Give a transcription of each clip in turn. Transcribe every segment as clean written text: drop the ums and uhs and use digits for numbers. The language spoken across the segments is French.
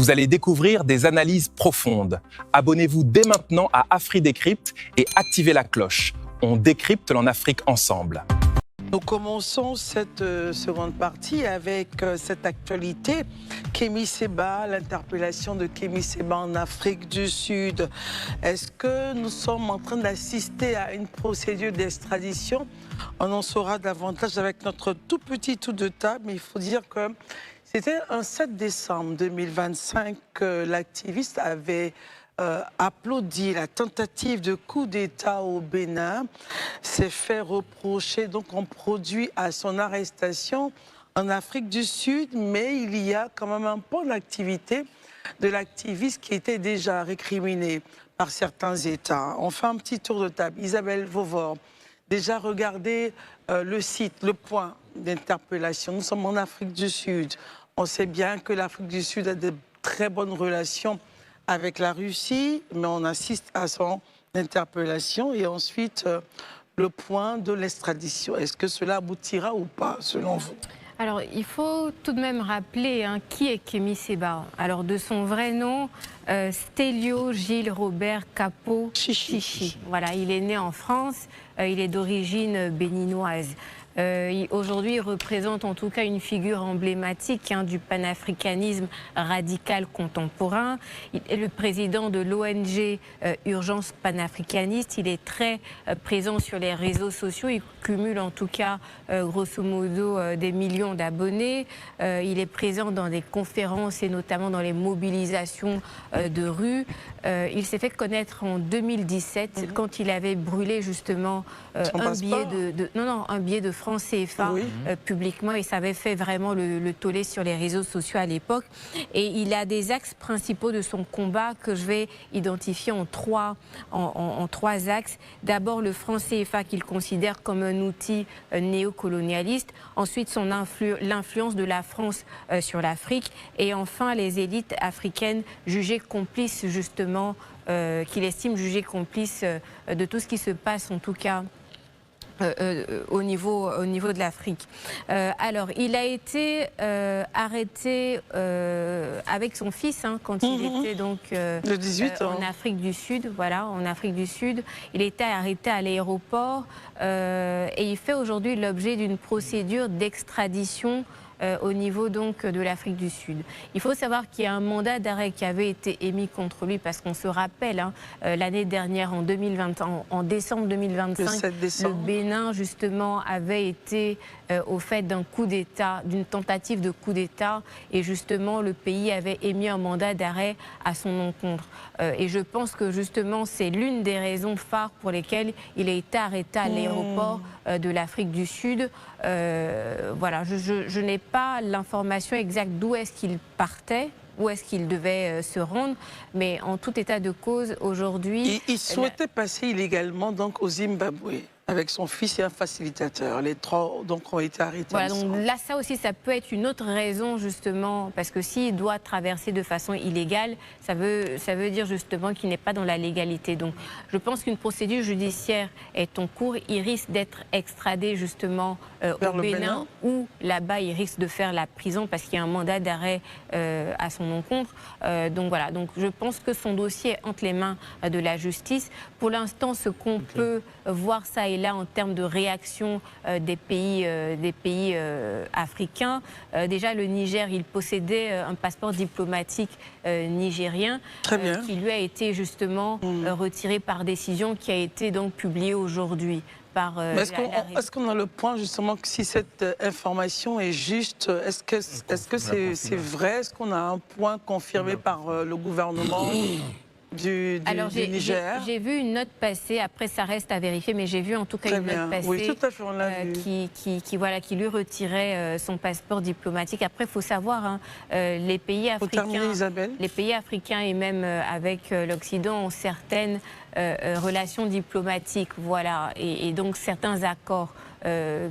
Vous allez découvrir des analyses profondes. Abonnez-vous dès maintenant à AfriDécrypte et activez la cloche. On décrypte l'en Afrique ensemble. Nous commençons cette seconde partie avec cette actualité. Kémy Séba, l'interpellation de Kémy Séba en Afrique du Sud. Est-ce que nous sommes en train d'assister à une procédure d'extradition? On en saura davantage avec notre tout petit tour de table, mais il faut dire que c'était un 7 décembre 2025 que l'activiste avait applaudi la tentative de coup d'État au Bénin, s'est fait reprocher, donc on produit à son arrestation en Afrique du Sud, mais il y a quand même un point d'activité de l'activiste qui était déjà récriminé par certains États. On fait un petit tour de table. Isabelle Vauvor, déjà regardez le site, le point d'interpellation. Nous sommes en Afrique du Sud. On sait bien que l'Afrique du Sud a de très bonnes relations avec la Russie, mais on assiste à son interpellation et ensuite le point de l'extradition. Est-ce que cela aboutira ou pas, selon vous? Alors, il faut tout de même rappeler qui est Kémy Séba. Alors, de son vrai nom, Stélio Gilles Robert Capo Chichi. Voilà, il est né en France, il est d'origine béninoise. Aujourd'hui, il représente en tout cas une figure emblématique du panafricanisme radical contemporain. Il est le président de l'ONG Urgence panafricaniste. Il est très présent sur les réseaux sociaux. Il cumule en tout cas, grosso modo, des millions d'abonnés. Il est présent dans des conférences et notamment dans les mobilisations de rue. Il s'est fait connaître en 2017 quand il avait brûlé justement un billet de francs CFA publiquement, et ça avait fait vraiment le tollé sur les réseaux sociaux à l'époque. Et il a des axes principaux de son combat que je vais identifier en trois axes. D'abord le franc CFA qu'il considère comme un outil néocolonialiste, ensuite l'influence de la France sur l'Afrique, et enfin les élites africaines jugées complices justement, qu'il estime jugées complices de tout ce qui se passe en tout cas au niveau de l'Afrique. Alors, il a été arrêté avec son fils quand il était donc le 18 ans. en Afrique du Sud. Voilà, en Afrique du Sud. Il était arrêté à l'aéroport et il fait aujourd'hui l'objet d'une procédure d'extradition au niveau donc de l'Afrique du Sud. Il faut savoir qu'il y a un mandat d'arrêt qui avait été émis contre lui parce qu'on se rappelle l'année dernière, en décembre 2025, le Bénin justement avait été au fait d'un coup d'État, d'une tentative de coup d'État, et justement le pays avait émis un mandat d'arrêt à son encontre. Et je pense que justement c'est l'une des raisons phares pour lesquelles il a été arrêté à l'aéroport de l'Afrique du Sud. Voilà, je n'ai pas l'information exacte d'où est-ce qu'il partait, où est-ce qu'il devait se rendre, mais en tout état de cause, aujourd'hui... Il souhaitait passer illégalement donc au Zimbabwe avec son fils et un facilitateur. Les trois donc ont été arrêtés. Voilà, donc là, ça aussi, ça peut être une autre raison justement, parce que s'il doit traverser de façon illégale, ça veut dire justement qu'il n'est pas dans la légalité. Donc je pense qu'une procédure judiciaire est en cours. Il risque d'être extradé justement au Bénin, où là-bas il risque de faire la prison parce qu'il y a un mandat d'arrêt à son encontre. Donc voilà, donc je pense que son dossier est entre les mains de la justice. Pour l'instant, ce qu'on peut voir ça et là en termes de réaction des pays africains. Déjà le Niger, il possédait un passeport diplomatique nigérien qui lui a été justement retiré par décision, qui a été donc publiée aujourd'hui. Est-ce qu'on a le point justement que si cette information est juste, est-ce que c'est vrai? Est-ce qu'on a un point confirmé par le gouvernement du Niger? J'ai vu une note passer, après ça reste à vérifier, mais j'ai vu en tout cas une note passer qui lui retirait son passeport diplomatique. Après, il faut savoir, les pays africains et même avec l'Occident ont certaines relations diplomatiques, voilà, et donc certains accords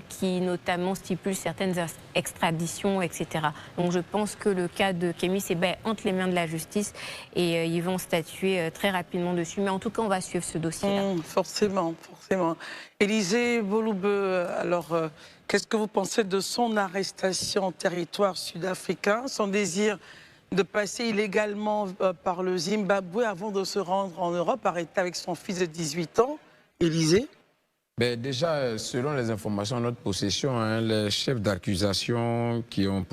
qui notamment stipulent certaines extraditions, etc. Donc je pense que le cas de Kémy Séba est entre les mains de la justice et ils vont statuer très rapidement dessus. Mais en tout cas, on va suivre ce dossier-là. Forcément, forcément. Élisée Boloubeu, alors qu'est-ce que vous pensez de son arrestation en territoire sud-africain, son désir de passer illégalement par le Zimbabwe avant de se rendre en Europe, arrêté avec son fils de 18 ans, Élysée? Ben déjà, selon les informations en notre possession, hein, les chefs d'accusation qui ont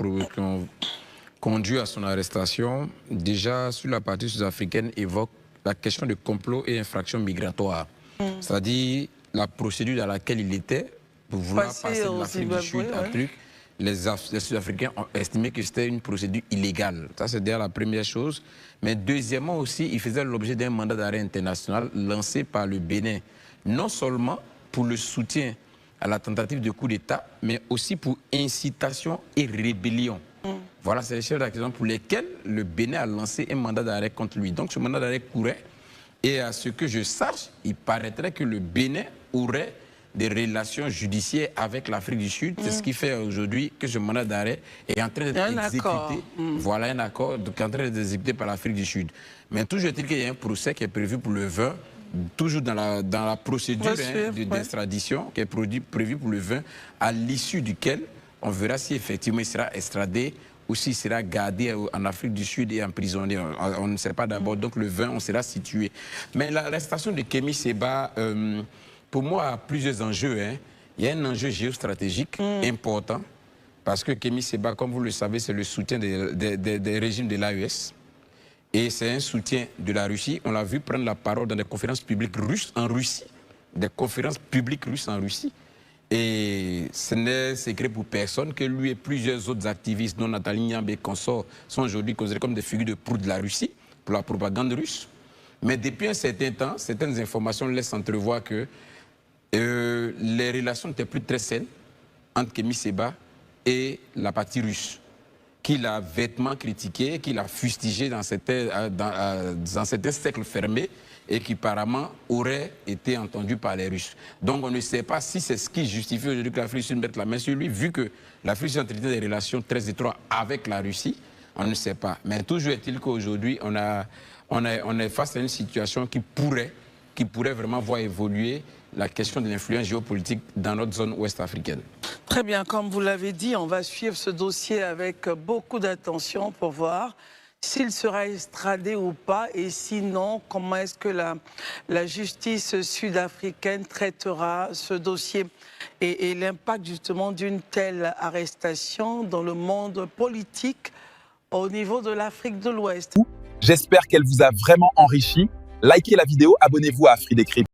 conduit à son arrestation, déjà sur la partie sud-africaine, évoquent la question de complot et infraction migratoire. C'est-à-dire la procédure dans laquelle il était pour vouloir passer de l'Afrique du Sud à truc. Les Sud-Africains ont estimé que c'était une procédure illégale. Ça, c'est déjà la première chose. Mais deuxièmement aussi, il faisait l'objet d'un mandat d'arrêt international lancé par le Bénin. Non seulement pour le soutien à la tentative de coup d'État, mais aussi pour incitation et rébellion. Voilà, c'est les chefs d'accusation pour lesquels le Bénin a lancé un mandat d'arrêt contre lui. Donc ce mandat d'arrêt courait. Et à ce que je sache, il paraîtrait que le Bénin aurait des relations judiciaires avec l'Afrique du Sud. C'est ce qui fait aujourd'hui que ce mandat d'arrêt est en train d'être exécuté. Voilà un accord qui est en train d'être exécuté par l'Afrique du Sud. Mais toujours est-il qu'il y a un procès qui est prévu pour le 20, toujours dans la procédure d'extradition qui est prévue pour le 20, à l'issue duquel on verra si effectivement il sera extradé ou s'il sera gardé en Afrique du Sud et emprisonné. On ne sait pas d'abord. Donc le 20, on sera situé. Mais l'arrestation de Kémy Séba, pour moi, a plusieurs enjeux. Hein. Il y a un enjeu géostratégique important, parce que Kémy Séba, comme vous le savez, c'est le soutien des régimes de l'AES. Et c'est un soutien de la Russie. On l'a vu prendre la parole dans des conférences publiques russes en Russie. Des conférences publiques russes en Russie. Et ce n'est secret pour personne que lui et plusieurs autres activistes, dont Nathalie Niambe et consorts, sont aujourd'hui considérés comme des figures de proue de la Russie, pour la propagande russe. Mais depuis un certain temps, certaines informations laissent entrevoir que les relations n'étaient plus très saines entre Kémy Séba et la partie russe, qu'il a vêtement critiqué, qu'il a fustigé dans certains cercles fermés et qui apparemment aurait été entendu par les Russes. Donc on ne sait pas si c'est ce qui justifie aujourd'hui que l'Afrique du Sud mette la main sur lui, vu que l'Afrique du Sud entretient des relations très étroites avec la Russie. On ne sait pas. Mais toujours est-il qu'aujourd'hui, on est face à une situation qui pourrait vraiment voir évoluer la question de l'influence géopolitique dans notre zone ouest africaine. Très bien, comme vous l'avez dit, on va suivre ce dossier avec beaucoup d'attention pour voir s'il sera extradé ou pas, et sinon, comment est-ce que la justice sud-africaine traitera ce dossier et l'impact justement d'une telle arrestation dans le monde politique au niveau de l'Afrique de l'Ouest. J'espère qu'elle vous a vraiment enrichi. Likez la vidéo, abonnez-vous à Afrique Décrypte.